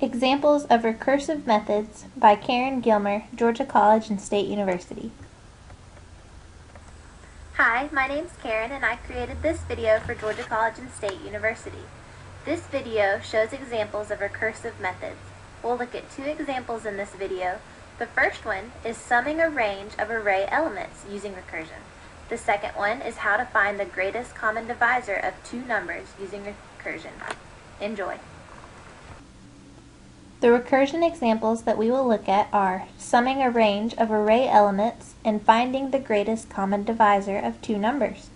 Examples of recursive methods by Karen Gilmer, Georgia College and State University. Hi, my name's Karen and I created this video for Georgia College and State University. This video shows examples of recursive methods. We'll look at two examples in this video. The first one is summing a range of array elements using recursion. The second one is how to find the greatest common divisor of two numbers using recursion. Enjoy. The recursion examples that we will look at are summing a range of array elements and finding the greatest common divisor of two numbers.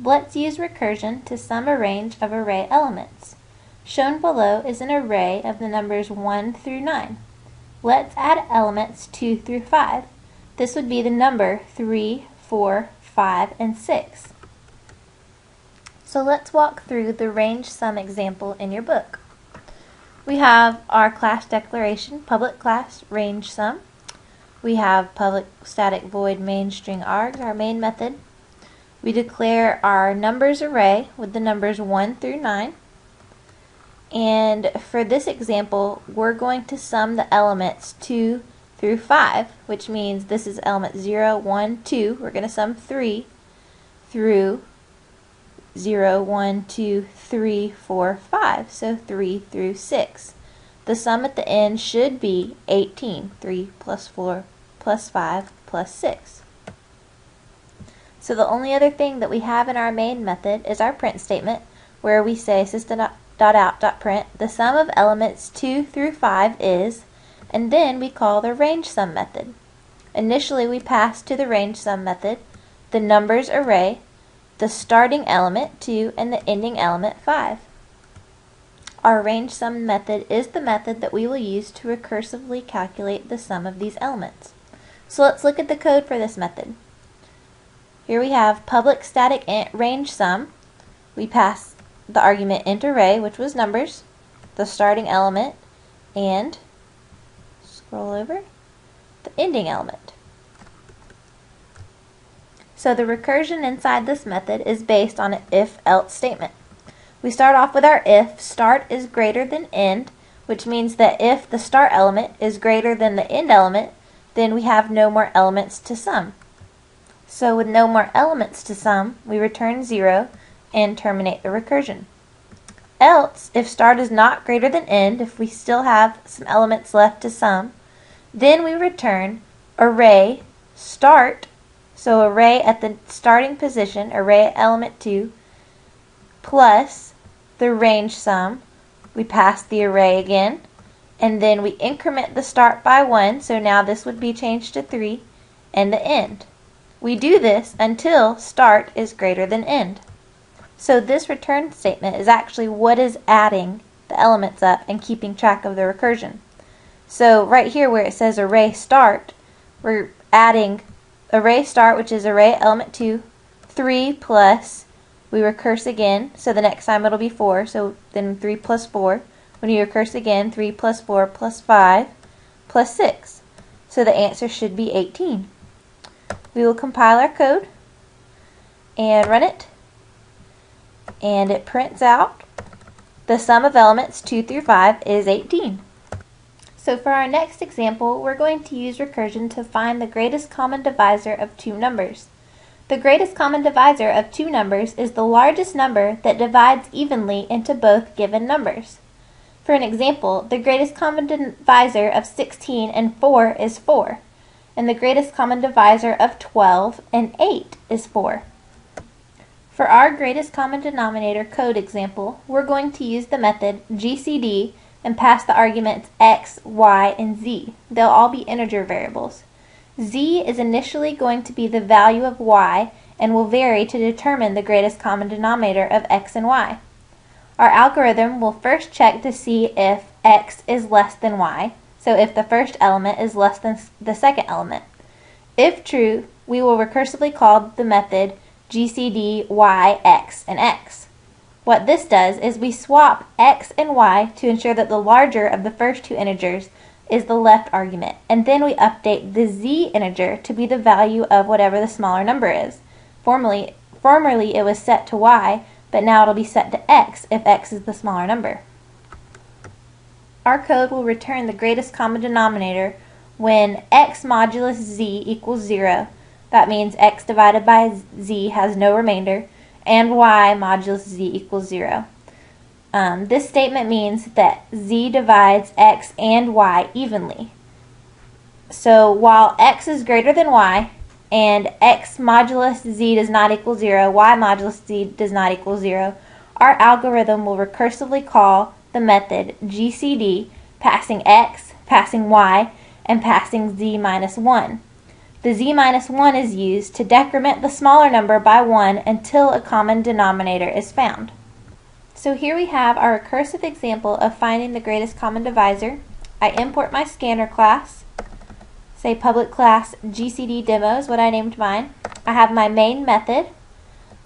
Let's use recursion to sum a range of array elements. Shown below is an array of the numbers 1 through 9. Let's add elements 2 through 5. This would be the number 3, 4, 5, and 6. So let's walk through the range sum example in your book. We have our class declaration, public class range sum. We have public static void main string args, our main method. We declare our numbers array with the numbers 1 through 9. And for this example, we're going to sum the elements 2 through 5, which means this is element 0, 1, 2. We're going to sum 3 through 0, 1, 2, 3, 4, 5. So 3 through 6. The sum at the end should be 18. 3 plus 4 plus 5 plus 6. So the only other thing that we have in our main method is our print statement, where we say system.out.print the sum of elements 2 through 5 is, and then we call the range sum method. Initially we pass to the range sum method the numbers array, the starting element 2, and the ending element 5. Our range sum method is the method that we will use to recursively calculate the sum of these elements. So let's look at the code for this method. Here we have public static int range sum. We pass the argument int array, which was numbers, the starting element, and scroll over, the ending element. So the recursion inside this method is based on an if-else statement. We start off with our if start is greater than end, which means that if the start element is greater than the end element, then we have no more elements to sum. So with no more elements to sum, we return 0 and terminate the recursion. Else, if start is not greater than end, if we still have some elements left to sum, then we return array start. So array at the starting position, array element 2, plus the range sum. We pass the array again, and then we increment the start by 1, so now this would be changed to 3, and the end. We do this until start is greater than end. So this return statement is actually what is adding the elements up and keeping track of the recursion. So right here where it says array start, we're adding array start, which is array element 2, 3 plus, we recurse again, so the next time it'll be 4, so then 3 plus 4. When you recurse again, 3 plus 4 plus 5 plus 6. So the answer should be 18. We will compile our code and run it, and it prints out the sum of elements 2 through 5 is 18. So for our next example, we're going to use recursion to find the greatest common divisor of two numbers. The greatest common divisor of two numbers is the largest number that divides evenly into both given numbers. For an example, the greatest common divisor of 16 and 4 is 4, and the greatest common divisor of 12 and 8 is 4. For our greatest common denominator code example, we're going to use the method GCD and pass the arguments x, y, and z. They'll all be integer variables. Z is initially going to be the value of y and will vary to determine the greatest common denominator of x and y. Our algorithm will first check to see if x is less than y, so if the first element is less than the second element. If true, we will recursively call the method GCD y, x, and x. What this does is we swap x and y to ensure that the larger of the first two integers is the left argument, and then we update the z integer to be the value of whatever the smaller number is. Formerly it was set to y, but now it'll be set to x if x is the smaller number. our code will return the greatest common denominator when x modulus z equals 0. That means x divided by z has no remainder, and y modulus z equals 0. This statement means that z divides x and y evenly. So while x is greater than y, and x modulus z does not equal 0, y modulus z does not equal 0, our algorithm will recursively call the method GCD, passing x, passing y, and passing z minus 1. The z minus 1 is used to decrement the smaller number by 1 until a common denominator is found. So here we have our recursive example of finding the greatest common divisor. I import my scanner class, say public class GCD demo is what I named mine. I have my main method.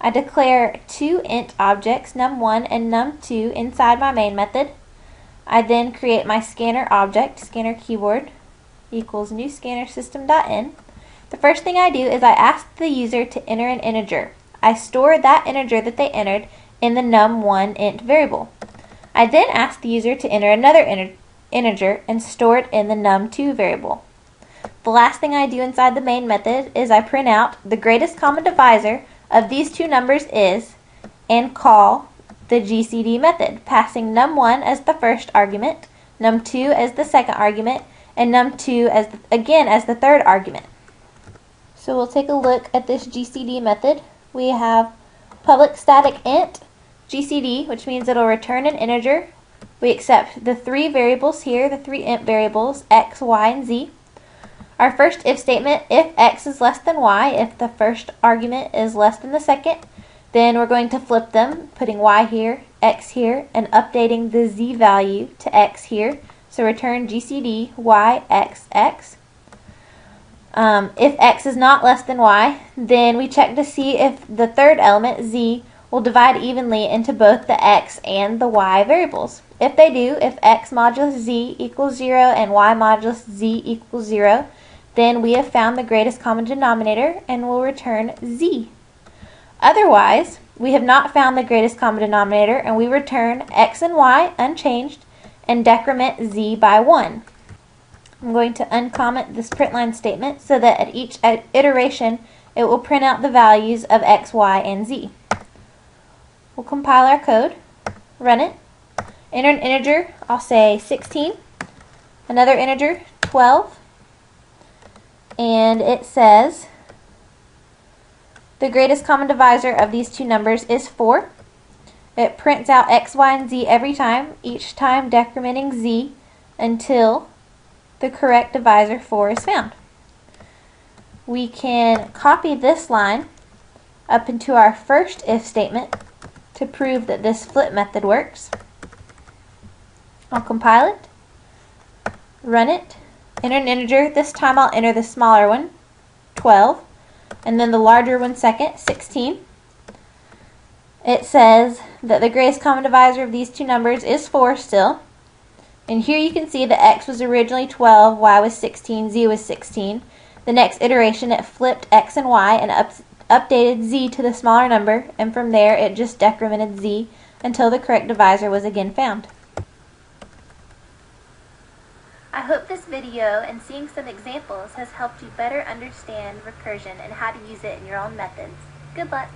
I declare two int objects, num1 and num2, inside my main method. I then create my scanner object, scanner keyboard, equals new scanner system.in. The first thing I do is I ask the user to enter an integer. I store that integer that they entered in the num1 int variable. I then ask the user to enter another integer and store it in the num2 variable. The last thing I do inside the main method is I print out the greatest common divisor of these two numbers is, and call the GCD method, passing num1 as the first argument, num2 as the second argument, and num2 as the third argument. So we'll take a look at this GCD method. We have public static int GCD, which means it'll return an integer. We accept the three variables here, the three int variables, x, y, and z. Our first if statement, if x is less than y, if the first argument is less than the second, then we're going to flip them, putting y here, x here, and updating the z value to x here. So return GCD y, x, x. If x is not less than y, then we check to see if the third element, z, will divide evenly into both the x and the y variables. If they do, if x modulus z equals 0 and y modulus z equals 0, then we have found the greatest common denominator and will return z. Otherwise, we have not found the greatest common denominator and we return x and y unchanged and decrement z by 1. I'm going to uncomment this print line statement so that at each iteration it will print out the values of x, y, and z. We'll compile our code, run it, enter an integer, I'll say 16, another integer, 12, and it says the greatest common divisor of these two numbers is 4. It prints out x, y, and z every time, each time decrementing z until the correct divisor 4 is found. We can copy this line up into our first if statement to prove that this flip method works. I'll compile it, run it, enter an integer. This time I'll enter the smaller one, 12, and then the larger one second, 16. It says that the greatest common divisor of these two numbers is 4 still. And here you can see that x was originally 12, y was 16, z was 16. The next iteration it flipped x and y and updated z to the smaller number, and from there it just decremented z until the correct divisor was again found. I hope this video and seeing some examples has helped you better understand recursion and how to use it in your own methods. Good luck!